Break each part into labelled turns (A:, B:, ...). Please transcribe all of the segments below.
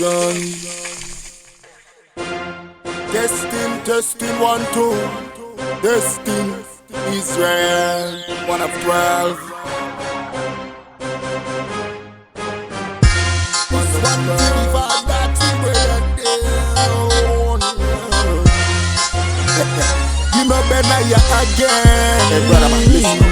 A: Exploitation. Testing 1, 2. Testing Israel 1 of 12. You know better again. Hey brother man, listen up.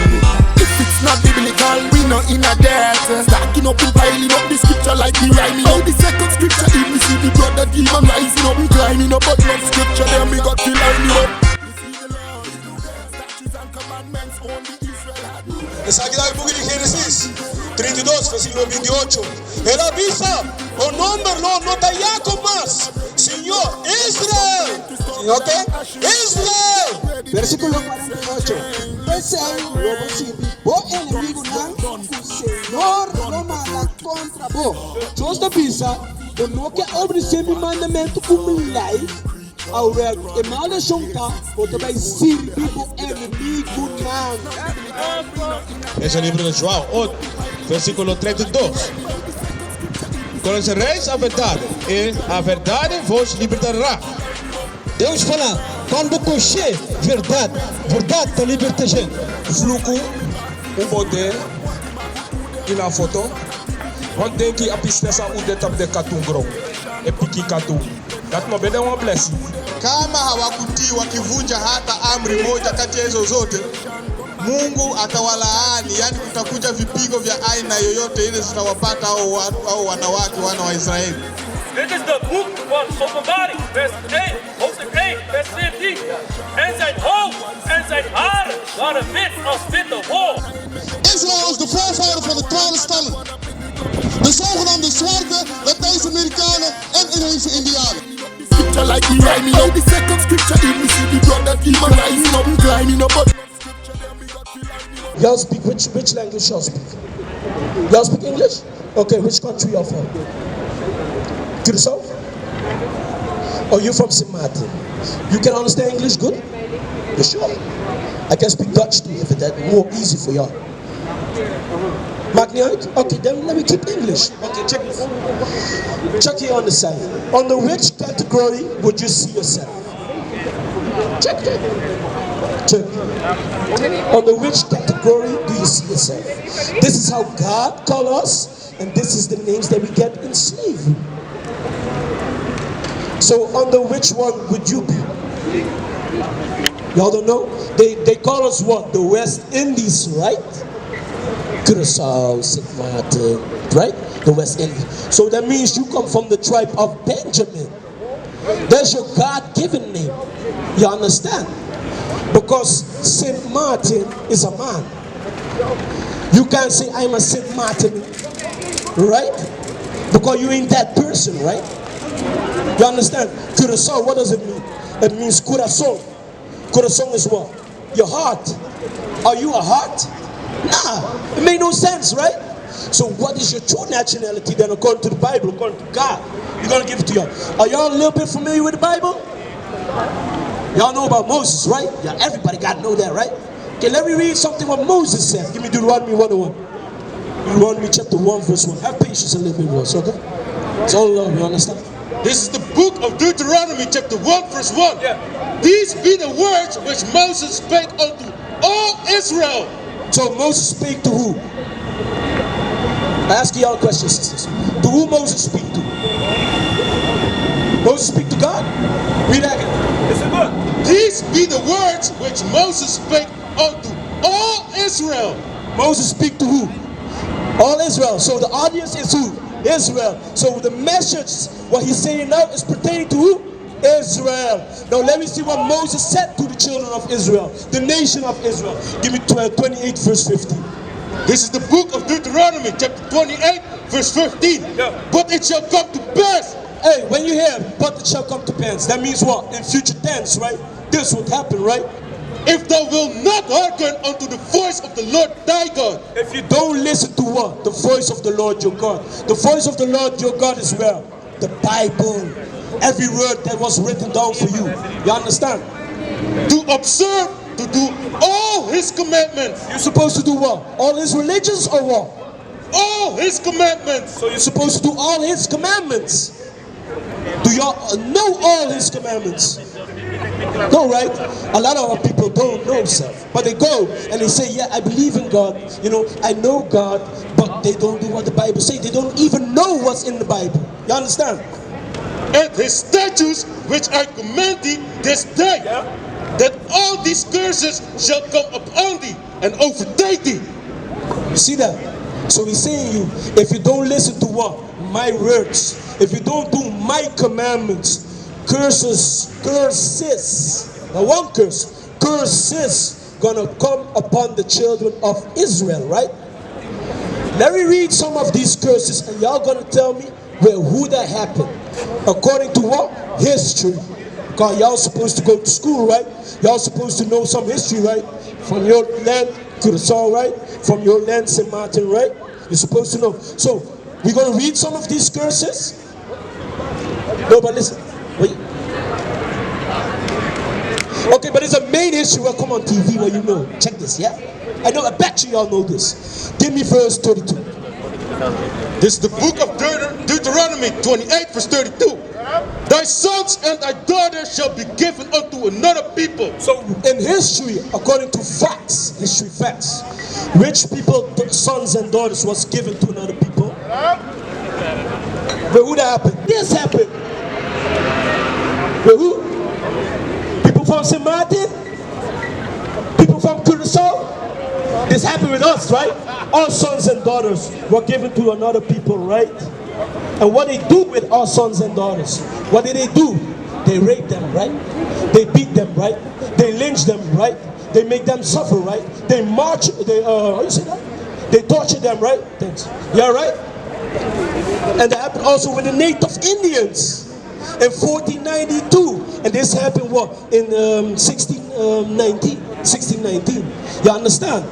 A: If it's not biblical, we not in a debt. Stacking up and piling up the scripture like the rhyming out. The second scripture, if we see the brother demon rising up and climbing up, but no scripture, then we got to line it up.
B: Esa aqui book de Génesis 32, versículo 28. Él avisa, o nombre no te llamo más, Señor Israel. ¿Señor qué? Israel.
C: Versículo 48. Ese vos enemigo não, Senhor não manda contra vos. Deus avisa, o não que obedecer o mandamento como lei. Ahora, que mal junta, você vai servir o inimigo não.
B: Es el libro de João 8, versículo 32. Conhecereis a verdade, e a verdade vos libertará.
C: Deus fala, quando conhecer verdade, verdade te liberta gente.
B: Fluco, o modelo, e na foto, onde tem que a pisteza o detap de katungro, e piki katung. Dat no bede uma blessing.
D: Kama hawakutii wakivunja hata amri moja kati ya hizo zote, Mungu atawalaani, yani kutakuja vipigo vya aina yoyote ile zitawapata au wanawake wana wa Israeli.
E: Dit is de boek van Openbaring, vers 1, hoofdstuk 1, vers 14. En zijn hoofd en zijn haren waren wit als witte wol.
D: Israël is de voorvader van de 12 stammen. De zogenaamde zwarte Latijns-Amerikanen en inheemse Indianen.
A: Scripture like the rhyming out. The second scripture, if we see the brother demon rising up and climbing up, but
C: Y'all speak which language y'all speak? Y'all speak English? Okay, which country y'all from? Curaçao? Oh, you from St. Martin? You can understand English good? You sure? I can speak Dutch too if that's more easy for y'all. Maakt niet uit? Okay, then let me keep English. Okay, check this. Check here on the side. On the which category would you see yourself? Check it. Check. On the which category do you see yourself? This is how God calls us, and this is the names that we get in slavery. So under which one would you be? Y'all don't know? They call us what? The West Indies, right? Curaçao, St. Martin, right? The West Indies. So that means you come from the tribe of Benjamin. That's your God-given name. You understand? Because St. Martin is a man. You can't say I'm a St. Martin, right? Because you ain't that person, right? You understand? Curaçao, what does it mean? It means coração. Coração is what? Your heart. Are you a heart? Nah, it made no sense, right? So what is your true nationality then according to the Bible, according to God? You're going to give it to y'all. Are y'all a little bit familiar with the Bible? Y'all know about Moses, right? Yeah, everybody got to know that, right? Okay, let me read something what Moses said. Give me Deuteronomy 1:1. Deuteronomy chapter 1 verse 1. Have patience a little bit more, okay? It's all love, you understand?
B: This is the book of Deuteronomy chapter 1 verse 1. Yeah. These be the words which Moses spake unto all Israel.
C: So Moses spake to who? I ask y'all a question, sisters. To who Moses speak to? Moses speak to God? Read that again.
B: Listen good. These be the words which Moses spake unto all Israel.
C: Moses speak to who? All Israel. So the audience is who? Israel. So the message, what he's saying now is pertaining to who? Israel. Now let me see what Moses said to the children of Israel, the nation of Israel. Give me 28 verse 15.
B: This is the book of Deuteronomy chapter 28 verse 15. Yeah. But it shall come to pass.
C: Hey, when you hear but it shall come to pass, that means what? In future tense, right? This would happen, right?
B: If thou wilt not hearken unto the voice of the Lord thy God.
C: If you don't listen to what? The voice of the Lord your God. The voice of the Lord your God is where? The Bible. Every word that was written down for you. You understand?
B: To observe, to do all his commandments.
C: You're supposed to do what? All his religions or what?
B: All his commandments.
C: So you're supposed to do all his commandments. Do y'all know all his commandments? No, right? A lot of our people don't know stuff, but they go and they say, yeah, I believe in God, you know, I know God, but they don't do what the Bible says. They don't even know what's in the Bible. You understand?
F: And his statutes which I command thee this day, that all these curses shall come upon thee and overtake thee.
C: You see that? So he's saying you, if you don't listen to what? My words. If you don't do my commandments, curses, now one curses gonna come upon the children of Israel, right? Let me read some of these curses and y'all gonna tell me who that happened. According to what? History. Because y'all supposed to go to school, right? Y'all supposed to know some history, right? From your land, Curaçao, right? From your land, St. Martin, right? You're supposed to know. So, we're going to read some of these curses. No, but listen. Wait. Okay, but there's a main issue will come on TV where you know. Check this, yeah? I bet you y'all know this. Give me verse 32.
F: This is the book of Deuteronomy 28 verse 32. Thy sons and thy daughters shall be given unto another people.
C: So in history, according to facts, history facts, rich people, sons and daughters was given to another people. But who that happened? This happened. But who? People from St. Martin? People from Curaçao? This happened with us, right? Our sons and daughters were given to another people, right? And what they do with our sons and daughters? What did they do? They rape them, right? They beat them, right? They lynch them, right? They make them suffer, right? They march, how you say that? They torture them, right? Yeah, right? And that happened also with the native Indians in 1492. And this happened what? In 1619. You understand?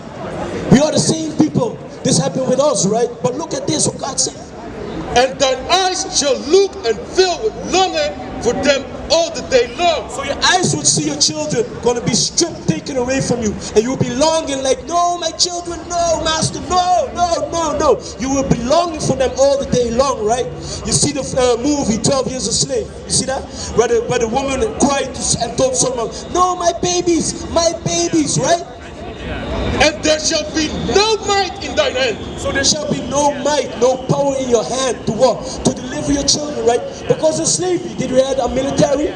C: We are the same people. This happened with us, right? But look at this, what God said.
F: And thine eyes shall look and fill with longing for them all the day long.
C: So your eyes would see your children going to be stripped, taken away from you. And you'll be longing like, no, my children, no, master, no, no, no, no. You will be longing for them all the day long, right? You see the movie, 12 Years a Slave. You see that? Where the woman cried and told Solomon, no, my babies, right?
F: And there shall be no might in thine hand.
C: So there shall be no might, no power in your hand to what? To deliver your children, right? Because of slavery, did we have a military?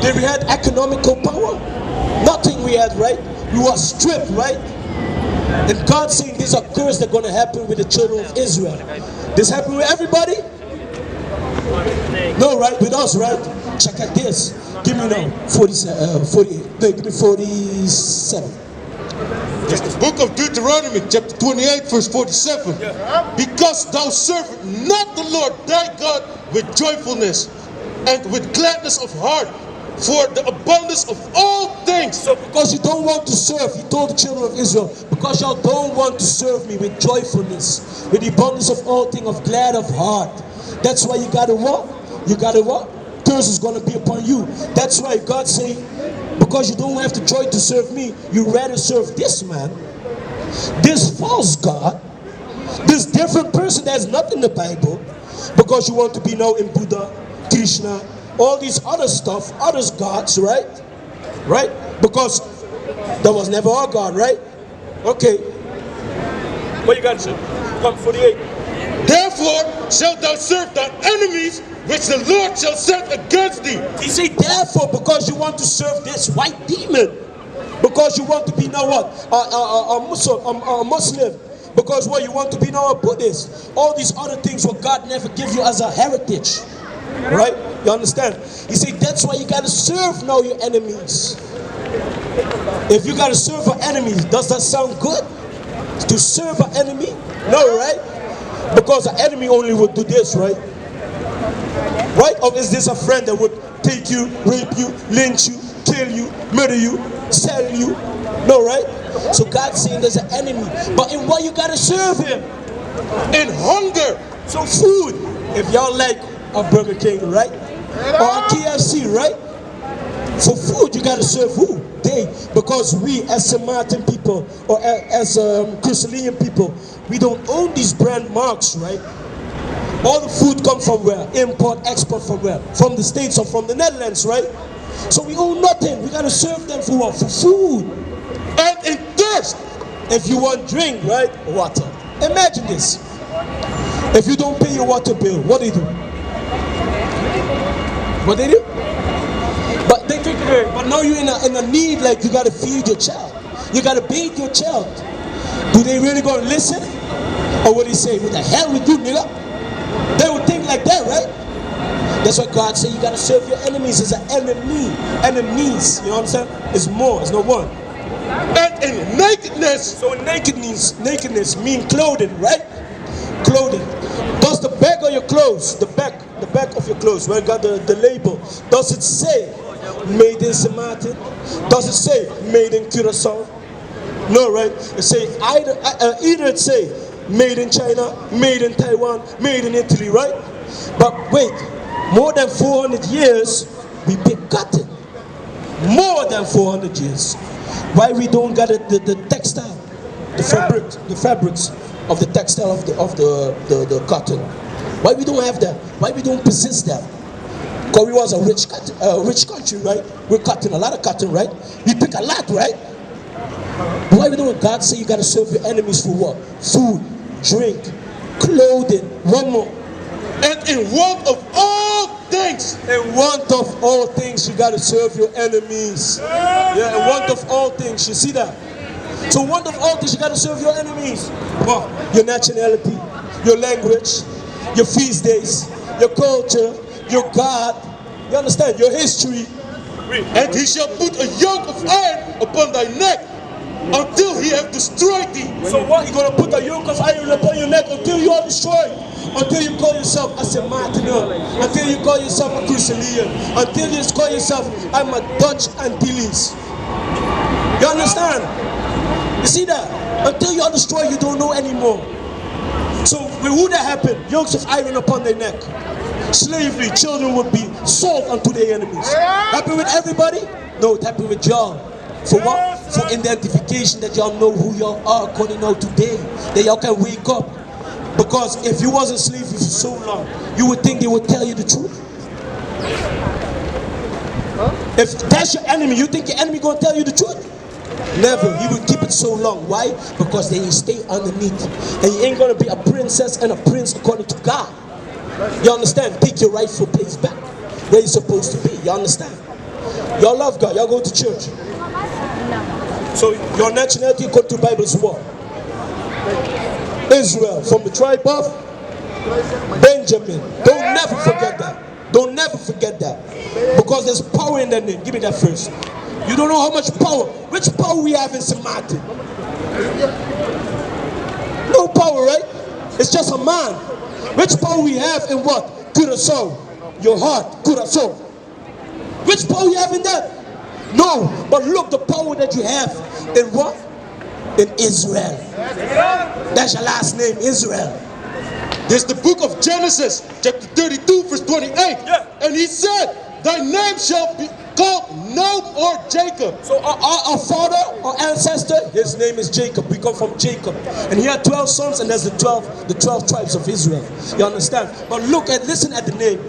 C: Did we have economical power? Nothing we had, right? We were stripped, right? And God saying these are curses that are going to happen with the children of Israel. This happened with everybody? No, right? With us, right? Check out this. Give me now 48. No, give me 47.
F: It's the book of Deuteronomy, chapter 28, verse 47. Because thou servest not the Lord thy God with joyfulness and with gladness of heart for the abundance of all things.
C: So because you don't want to serve, he told the children of Israel, because y'all don't want to serve me with joyfulness, with the abundance of all things, of glad of heart. That's why you gotta what? You gotta what? Curse is gonna be upon you. That's why God saying, because you don't have the joy to serve me, you rather serve this man, this false God, this different person that's not in the Bible, because you want to be now in Buddha, Krishna, all these other stuff, other gods, right? Right? Because that was never our God, right? Okay. What you got to say? Come 48.
F: Therefore shalt thou serve thy enemies, which the Lord shall set against thee.
C: He said, therefore, because you want to serve this white demon, because you want to be now what? A Muslim, because what you want to be now a Buddhist, all these other things what God never give you as a heritage, right? You understand? He said, that's why you got to serve now your enemies. If you got to serve our enemies, does that sound good? To serve an enemy? No, right? Because an enemy only would do this, right? Right? Or is this a friend that would take you, rape you, lynch you, kill you, murder you, sell you? No, right? So God's saying there's an enemy. But in what you gotta serve him?
F: In hunger.
C: So food. If y'all like a Burger King, right? Or a KFC, right? For food, you gotta serve who? They. Because we as Samaritan people or as Christian people, we don't own these brand marks, right? All the food comes from where? Import, export from where? From the States or from the Netherlands, right? So we own nothing. We gotta serve them for what? For food. And in thirst. If you want drink, right? Water. Imagine this. If you don't pay your water bill, what do you do? What they do? But they take it away. But now you're in a need, like you gotta feed your child. You gotta bathe your child. Do they really gonna listen? Or what do they say? What the hell we do, nigga? They would think like that, right? That's why God said you gotta serve your enemies as an enemy. Enemies, you know what I'm saying? It's more, it's not one. And in nakedness. So nakedness mean clothing, right? Clothing. Does the back of your clothes, the back of your clothes, where you got the label, does it say made in Samartin? Does it say made in Curacao? No, right? It say either it say made in China, made in Taiwan, made in Italy, right? But wait, more than 400 years we pick cotton. More than 400 years. Why we don't got the textile, the fabrics of the textile of the cotton? Why we don't have that? Why we don't possess that? Because we was a rich country, right? We're cotton, a lot of cotton, right? We pick a lot, right? Why we don't? God say you gotta serve your enemies for what? Food, drink, clothing, one more. And in want of all things. In want of all things, you gotta serve your enemies. Yeah, in want of all things, you see that? So want of all things, you gotta serve your enemies. What? Your nationality, your language, your feast days, your culture, your God. You understand? Your history.
F: And he shall put a yoke of iron upon thy neck, until he have destroyed thee.
C: So what? He gonna put a yoke of iron upon your neck until you are destroyed? Until you call yourself a Martinel, until you call yourself a Crucilian, until you call yourself I'm a Dutch Antilles. You understand? You see that? Until you are destroyed, you don't know anymore. So would that happen? Yokes of iron upon their neck. Slavery, children would be sold unto their enemies. Happy with everybody? No, it happened with y'all. For what? For identification, that y'all know who y'all are according to today. That y'all can wake up. Because if you wasn't slavery for so long, you would think they would tell you the truth. If that's your enemy, you think your enemy gonna tell you the truth? Never. He would keep it so long. Why? Because they stay underneath. And you ain't gonna be a princess and a prince according to God. You understand? Take your rightful place back where you're supposed to be. You understand? Y'all love God. Y'all go to church. So your nationality according to the Bible is what? Israel, from the tribe of Benjamin. Don't never forget that. Don't never forget that. Because there's power in that name. Give me that first. You don't know how much power. Which power we have in Samartin? No power, right? It's just a man. Which power we have in what? Curacao. Your heart, Curacao. Which power you have in that? No. But look, the power that you have in what? In Israel. That's your last name, Israel.
F: There's the book of Genesis, chapter 32, verse 28.
C: Yeah.
F: And he said, thy name shall be called Nob or Jacob.
C: So our father, our ancestor, his name is Jacob. We come from Jacob. And he had 12 sons, and there's the 12 tribes of Israel. You understand? But listen at the name.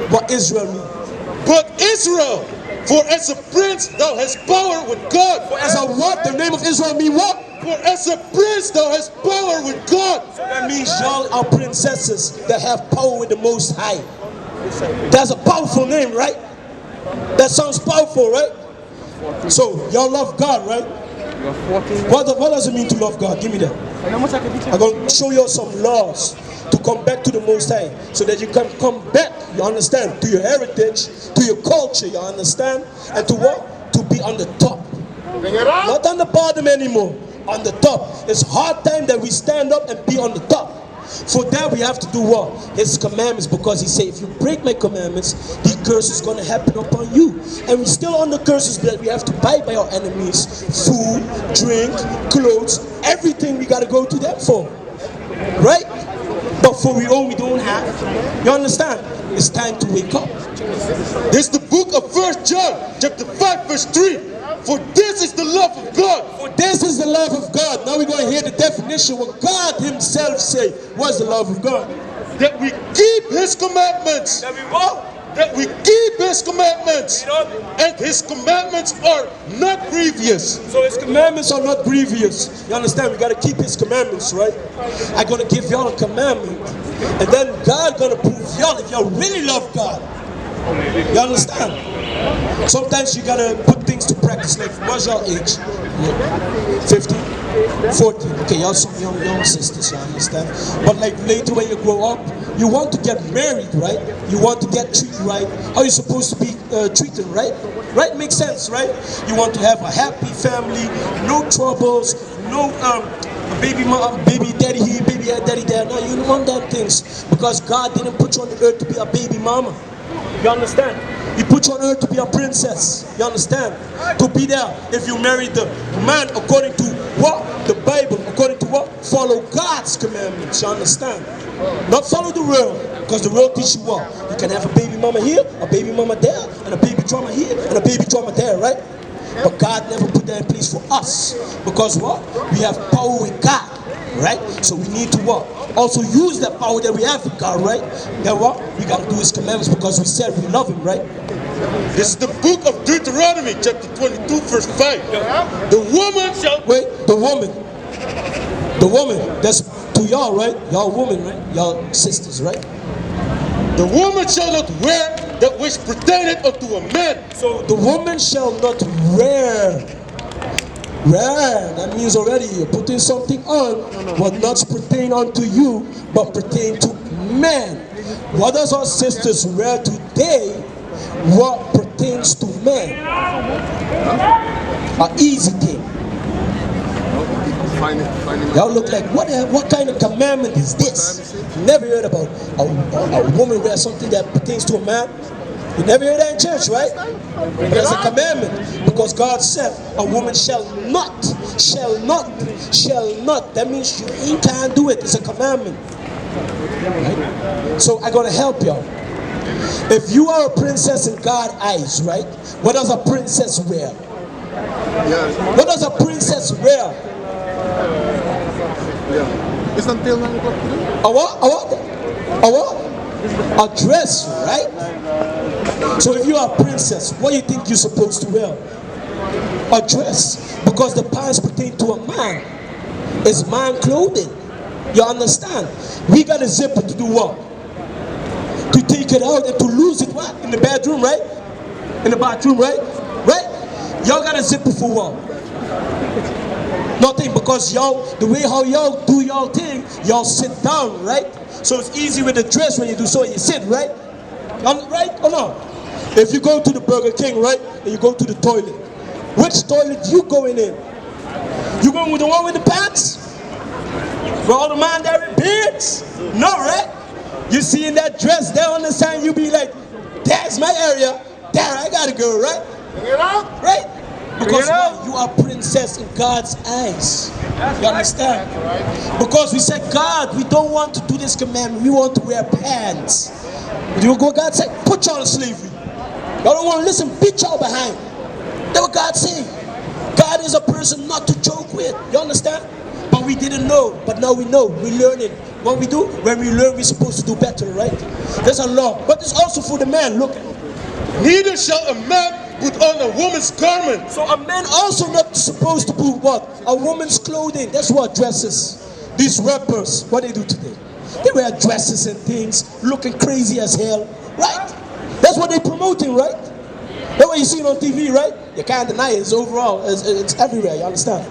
C: What Israel means.
F: But Israel, for as a prince thou hast power with God.
C: For as a what? The name of Israel mean what?
F: For as a prince thou hast power with God.
C: So that means y'all are princesses that have power with the Most High. That's a powerful name, right? That sounds powerful, right? So y'all love God, right? What does it mean to love God? Give me that. I'm going to show you some laws to come back to the Most High, so that you can come back, you understand, to your heritage, to your culture, you understand, and to what? To be on the top. Not on the bottom anymore, on the top. It's hard time that we stand up and be on the top. For that we have to do what? His commandments, because he said if you break my commandments, the curse is going to happen upon you. And we're still on the curses that we have to buy by our enemies. Food, drink, clothes, everything we got to go to them for. Right? But for we don't have. You understand? It's time to wake up.
F: There's the book of 1 John, chapter 5, verse 3. For this is the love of God.
C: For this is the love of God. Now we're going to hear the definition. What God himself say was the love of God.
F: that we keep his commandments.
C: That we what?
F: That we keep his commandments.
C: You know?
F: And his commandments are not grievous.
C: So his commandments are not grievous. You understand? We got to keep his commandments, right? I'm going to give y'all a commandment. And then God going to prove y'all if y'all really love God. You understand? Sometimes you got to put things to practice. Like, what's your age? 15? 14. Okay, y'all some young sisters, you understand? But like later when you grow up, you want to get married, right? You want to get treated right. How you supposed to be treated, right? Right? Makes sense, right? You want to have a happy family, no troubles, no baby mom, baby daddy here, baby daddy there. No, you don't want that things because God didn't put you on the earth to be a baby mama. You understand? He put you on earth to be a princess. You understand? To be there. If you marry the man according to what? The Bible. According to what? Follow God's commandments. You understand? Not follow the world. Because the world teach you what? You can have a baby mama here, a baby mama there, and a baby drama here, and a baby drama there, right? But God never put that in place for us. Because what? We have power with God. Right? So we need to what? Also use that power that we have with God, right? Then what? We got to do his commandments because we said we love him, right?
F: This is the book of Deuteronomy, chapter 22, verse 5. The woman shall...
C: Wait, the woman. The woman. That's to y'all, right? Y'all women, right? Y'all sisters, right?
F: The woman shall not wear that which pertaineth unto a man.
C: So the woman shall not wear. Rare, that means already you're putting something on what not pertain unto you, but pertain to men. What does our sisters wear today? What pertains to men? An easy thing. Y'all look like, what kind of commandment is this? Never heard about a woman wear something that pertains to a man. You never hear that in church, right? There's a commandment. Because God said, a woman shall not. That means you can't do it. It's a commandment. Right? So I'm going to help y'all. If you are a princess in God's eyes, right? What does a princess wear? What does a princess wear? A what? A dress, right? So if you are a princess, what do you think you're supposed to wear? A dress. Because the pants pertain to a man. It's man clothing. You understand? We got a zipper to do what? To take it out and to lose it what? In the bedroom, right? In the bathroom, right? Right? Y'all got a zipper for what? Nothing, because y'all, the way how y'all do y'all thing, y'all sit down, right? So it's easy with the dress when you do so, you sit, right? Right or not? If you go to the Burger King, right, and you go to the toilet, which toilet you going in? You going with the one with the pants? Where all the man there with beards? No, right? You see in that dress there on the sign, you be like, that's my area. There, I gotta go, right? Right? Because what? You are princess in God's eyes. You understand? Because we said, God, we don't want to do this commandment. We want to wear pants. But you go, God said, put y'all in slavery. Y'all don't want to listen, beat y'all behind. That's what God said. God is a person not to joke with. You understand? But we didn't know. But now we know. We're learning. What we do? When we learn, we're supposed to do better, right? There's a law. But it's also for the man. Look.
F: Neither shall a man put on a woman's garment.
C: So a man also not supposed to put what? A woman's clothing. That's what dresses. These rappers, what they do today? They wear dresses and things, looking crazy as hell, right? That's what they're promoting, right? That's what you see on TV, right? You can't deny it. It's overall, it's everywhere, you understand?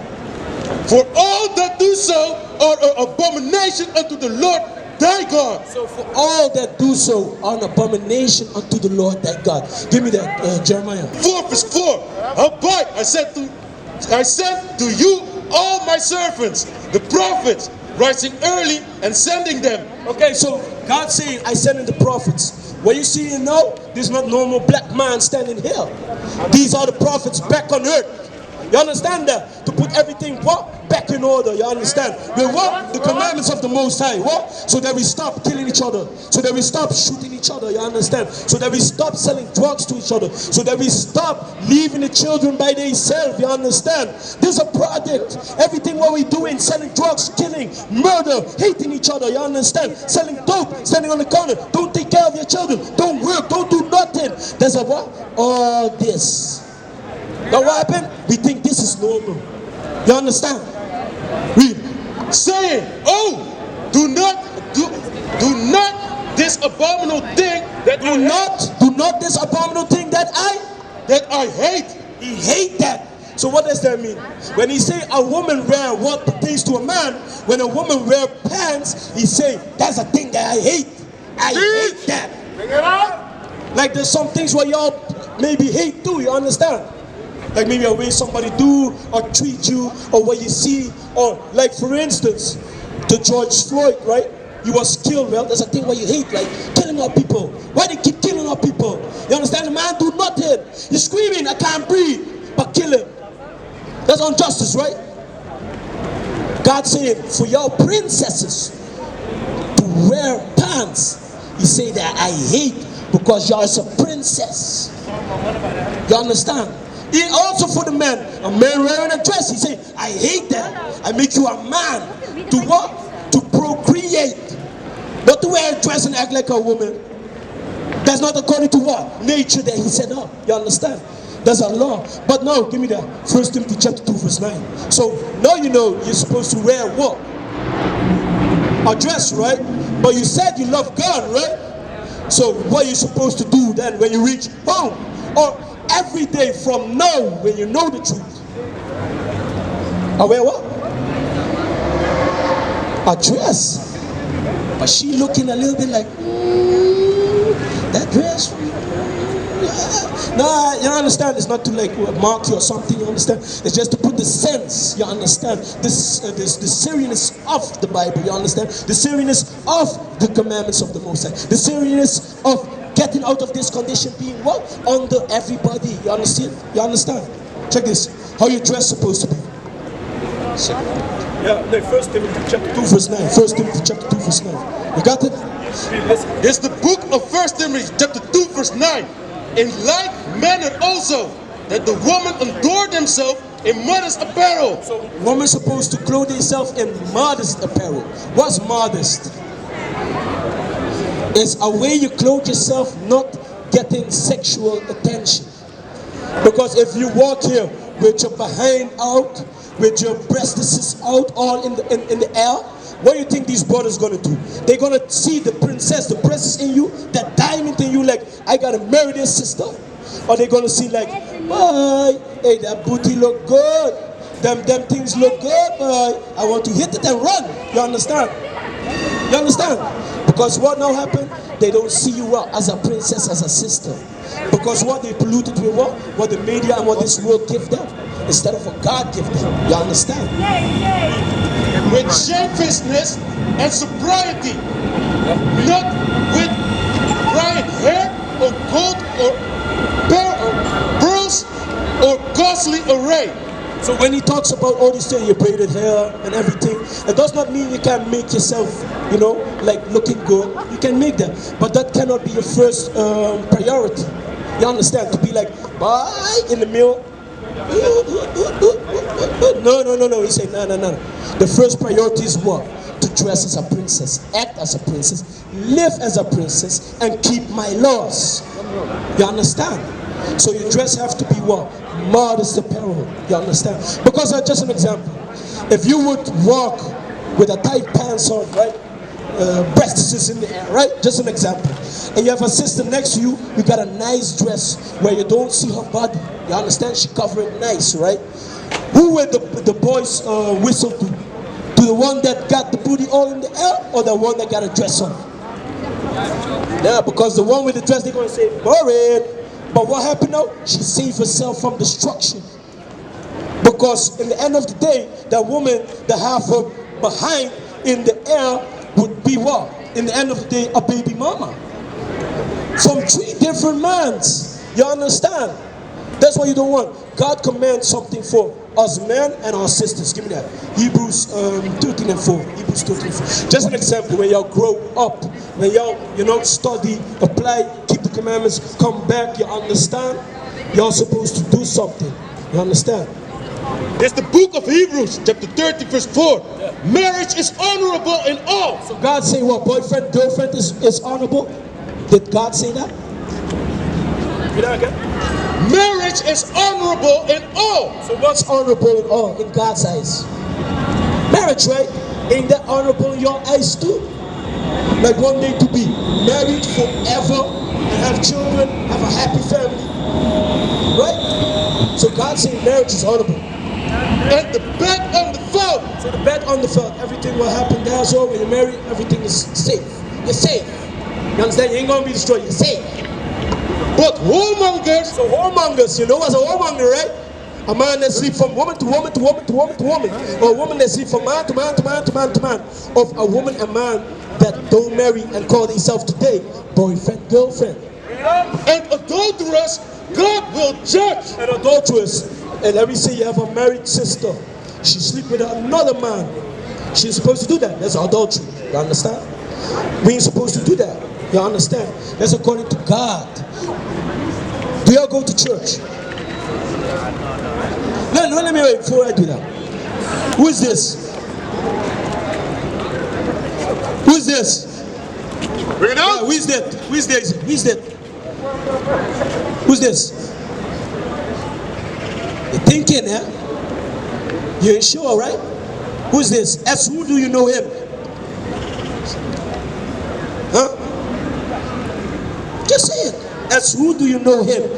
F: For all that do so are an abomination unto the Lord thy God.
C: So for all that do so are an abomination unto the Lord thy God. Give me that, Jeremiah.
F: 4 verse 4. Howbeit I sent to you all my servants, the prophets, rising early and sending them.
C: Okay, so God saying, I send in the prophets. What you see now, this is not normal black man standing here. These are the prophets back on earth. You understand that? To put everything what? Back in order. You understand? We what? The commandments of the Most High. What? So that we stop killing each other. So that we stop shooting each other. You understand? So that we stop selling drugs to each other. So that we stop leaving the children by themselves. You understand? This is a project. Everything what we doing, selling drugs, killing, murder, hating each other. You understand? Selling dope, standing on the corner. Don't take care of your children. Don't work. Don't do nothing. There's a what? All this. Now what happened? We think this is normal. You understand?
F: Read. Saying, oh, do not this abominable thing that
C: Do not this abominable thing that
F: I hate.
C: He hate that. So what does that mean? When he say a woman wear what pertains to a man, when a woman wear pants, he say that's a thing that I hate. I hate that.
A: Bring it up.
C: Like there's some things where y'all maybe hate too. You understand? Like maybe a way somebody do or treat you, or what you see, or like for instance, the George Floyd, right? He was killed. Well, there's a thing where you hate, like killing our people. Why they keep killing our people? You understand? The man do nothing. He's screaming, I can't breathe, but kill him. That's injustice, right? God saying for your princesses to wear pants, he say that I hate because y'all is a princess. You understand? He also for the man, a man wearing a dress, he say, I hate that. I make you a man. To what? To procreate. Not to wear a dress and act like a woman. That's not according to what? Nature that he set up. You understand? There's a law. But now, give me that. 1 Timothy chapter 2 verse 9. So now you know you're supposed to wear what? A dress, right? But you said you love God, right? So what are you supposed to do then when you reach home? Or every day from now when you know the truth? I wear what? A dress. But she looking a little bit like, that dress. No, you understand, it's not to like mark you or something, you understand? It's just to put the sense, you understand? The seriousness of the Bible, you understand? The seriousness of the commandments of the Most High. The seriousness of getting out of this condition being what? Under everybody, you understand? You understand? Check this, how your dress supposed to be. Yeah, no, 1 Timothy chapter 2 verse 9. 1 Timothy chapter 2 verse 9. You got it?
F: It's the book of 1 Timothy chapter 2 verse 9. In like manner also, that the woman adorn themselves in modest apparel.
C: So woman supposed to clothe themselves in modest apparel. What's modest? It's a way you clothe yourself, not getting sexual attention. Because if you walk here with your behind out, with your breasts out, all in the air, what do you think these brothers gonna do? They're gonna see the princess in you, that diamond in you, like, I gotta marry this sister? Or they gonna see like, boy, hey, that booty look good. Them things look good, boy. I want to hit it and run. You understand? You understand? Because what now happened? They don't see you as a princess, as a sister. Because what they polluted with what the media and what this world give them, instead of what God give them. You understand?
F: With shamefacedness and sobriety, not with bright hair or gold or pearls or costly array.
C: So when he talks about all these things, your braided hair and everything, it does not mean you can make yourself, you know, like looking good. You can make that, but that cannot be your first priority. You understand? To be like, bye, in the mirror. No. He said, no. The first priority is what? To dress as a princess, act as a princess, live as a princess, and keep my laws. You understand? So your dress have to be what? Modest apparel. You understand? Because just an example. If you would walk with a tight pants on, right? Breasts in the air, right? Just an example. And you have a sister next to you, you got a nice dress where you don't see her body. You understand? She covered it nice, right? Who will the boys whistle to? To the one that got the booty all in the air, or the one that got a dress on? Yeah, because the one with the dress, they're going to say, boring. But what happened now? She saved herself from destruction. Because in the end of the day, that woman that have her behind in the air would be what? In the end of the day, a baby mama. From 3 different mans. You understand? That's what you don't want. God commands something for us men and our sisters. Give me that. Hebrews 13 and 4. Hebrews 13 and 4. Just an example, when y'all grow up, when y'all, study, apply, keep the commandments, come back, you understand? You're supposed to do something. You understand?
F: It's the book of Hebrews, chapter 30, verse 4. Yeah. Marriage is honorable in all.
C: So God say what? Boyfriend, girlfriend is honorable? Did God say that? Read that again.
F: Marriage is honorable in all.
C: So what's honorable in all in God's eyes? Marriage, right? Ain't that honorable in your eyes too? Like one day to be married forever and have children, have a happy family. Right? So God saying marriage is honorable.
F: And the bed on the field.
C: So the bed on the field, everything will happen there. So when you're married, everything is safe. You're safe. You understand? You ain't gonna be destroyed. You're safe.
F: But whoremongers.
C: So whoremongers, you know what's a whoremonger, right? A man that sleeps from woman to woman to woman to woman to woman, or a woman that sleeps from man to man to man to man to man. Of a woman and man that don't marry and call themselves today boyfriend, girlfriend.
F: And adulterers, God will judge.
C: And adulterers. And let me say you have a married sister. She sleep with another man. She's supposed to do that. That's adultery. You understand? We ain't supposed to do that. You understand? That's according to God. Do y'all go to church? No, let me wait before I do that. Who is this? Who is this?
F: Bring it out.
C: Who is that? Who is this? Who is that? Who's this? You're thinking, eh? You ain't sure, right? Who's this? As who do you know him? Huh? Just say it. As who do you know him?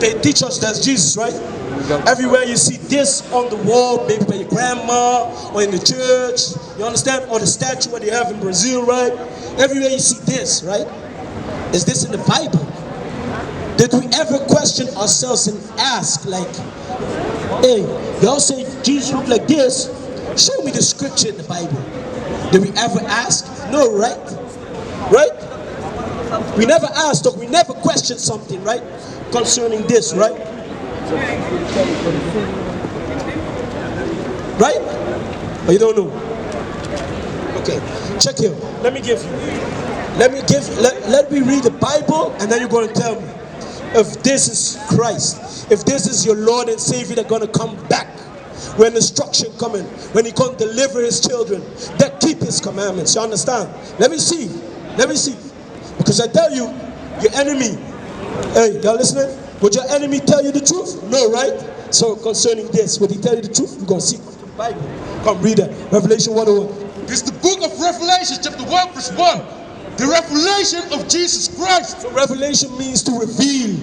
C: They teach us that's Jesus, right? Everywhere you see this on the wall, maybe by your grandma or in the church, you understand? Or the statue that they have in Brazil, right? Everywhere you see this, right? Is this in the Bible? Did we ever question ourselves and ask, like, hey, y'all say Jesus look like this? Show me the scripture in the Bible. Did we ever ask? No, right? Right? We never asked, or we never questioned something, right? Concerning this, right? Right? Or you don't know? Okay, check here. Let me read the Bible, and then you're going to tell me if this is Christ, if this is your Lord and Savior that's going to come back when destruction coming, when he can deliver his children that keep his commandments. You understand? Let me see. Because I tell you, your enemy, hey, y'all listening? Would your enemy tell you the truth? No, right? So concerning this, would he tell you the truth? We're going to see the Bible. Come read it. Revelation 101.
F: This is the book of Revelation, chapter 1, verse 1. The revelation of Jesus Christ.
C: So revelation means to reveal.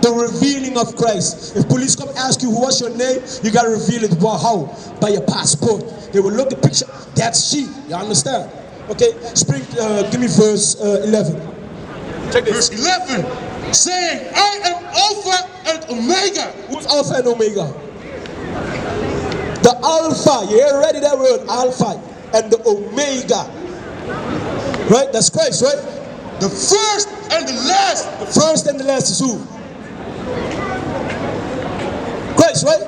C: The revealing of Christ. If police come ask you what's your name, you got to reveal it. Well, how? By your passport. They will look at the picture. That's she. You understand? Okay? Give me verse 11. Check this.
F: Verse 11. Saying, I am Alpha and Omega.
C: Who's Alpha and Omega? The Alpha. You already that word, Alpha. And the Omega. Right? That's Christ, right?
F: The first and the last.
C: The first and the last is who? Christ, right?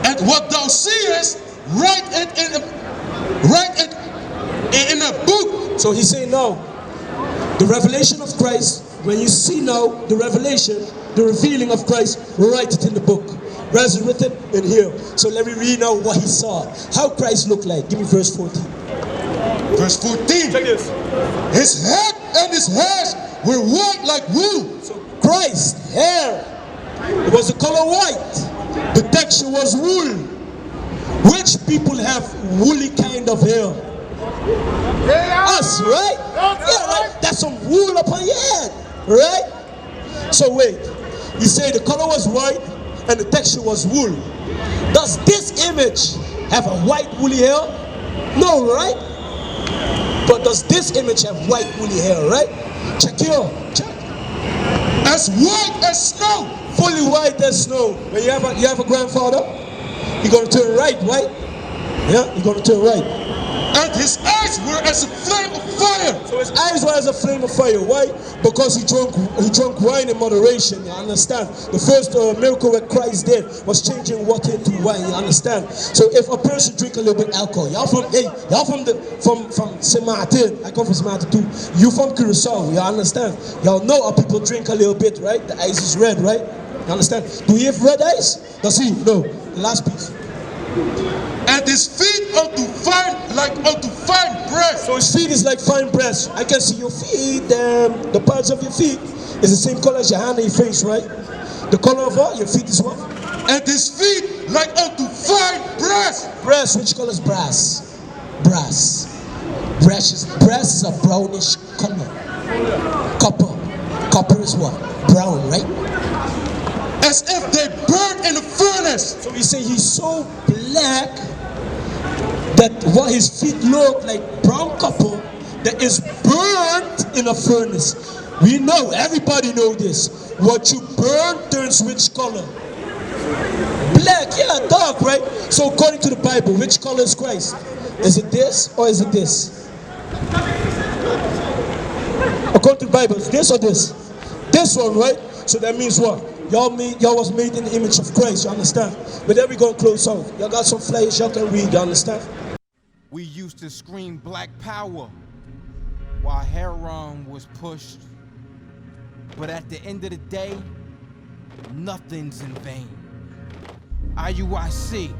F: And what thou seest, write it in a book.
C: So he's saying now, the revelation of Christ, when you see now the revelation, the revealing of Christ, write it in the book. Where's it written? In here. So let me read now what he saw. How Christ looked like. Give me verse 14.
F: Verse 14.
C: Check this.
F: His head and his hairs were white like wool.
C: So Christ's hair, it was the color white. The texture was wool. Which people have woolly kind of hair? Us, right? Yeah, right? That's some wool upon your head, right? So wait, you say the color was white and the texture was wool. Does this image have a white woolly hair? No, right? But does this image have white woolly hair, right? Check here. Check.
F: As white as snow.
C: Fully white as snow. When you have a grandfather, you're gonna turn right, right? Yeah, you're gonna turn right.
F: And his eyes eyes were as a flame of fire.
C: So his eyes were as a flame of fire. Why? Because he drank wine in moderation. You understand? The first miracle that Christ did was changing water into wine. You understand? So if a person drink a little bit alcohol, y'all from Saint Martin. I come from Saint Martin too. You from Curacao. You understand? Y'all know how people drink a little bit, right? The ice is red, right? You understand? Do you have red ice? Does he? No. The last piece.
F: And his feet unto fine bread.
C: So his feet is like fine breast. I can see your feet. The parts of your feet is the same color as your hand and your face, right? The color of what? Your feet is what?
F: And his feet like unto fine brass.
C: Brass. Which color is brass? Brass. Brass is a brownish color. Copper is what? Brown, right?
F: As if they burned in a furnace.
C: So we say he's so black that what his feet look like brown copper that is burnt in a furnace. We know, everybody know this. What you burn turns which color? Black, yeah, dark, right? So according to the Bible, which color is Christ? Is it this or is it this? According to the Bible, is this or this? This one, right? So that means what? Y'all was made in the image of Christ, you understand? But then we gonna close out. Y'all got some flyers, y'all can read, you understand?
G: We used to scream black power while Heron was pushed. But at the end of the day, nothing's in vain. IUIC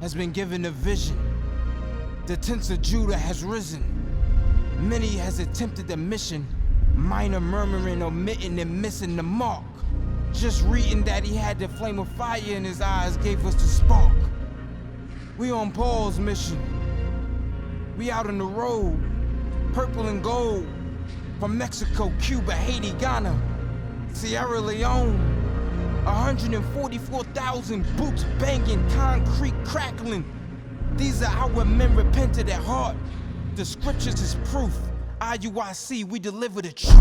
G: has been given a vision. The tents of Judah has risen. Many has attempted the mission, minor murmuring, omitting, and missing the mark. Just reading that he had the flame of fire in his eyes gave us the spark. We on Paul's mission. We out on the road, purple and gold, from Mexico, Cuba, Haiti, Ghana, Sierra Leone. 144,000 boots banging, concrete crackling. These are our men repented at heart. The scriptures is proof. IUIC, we deliver the truth.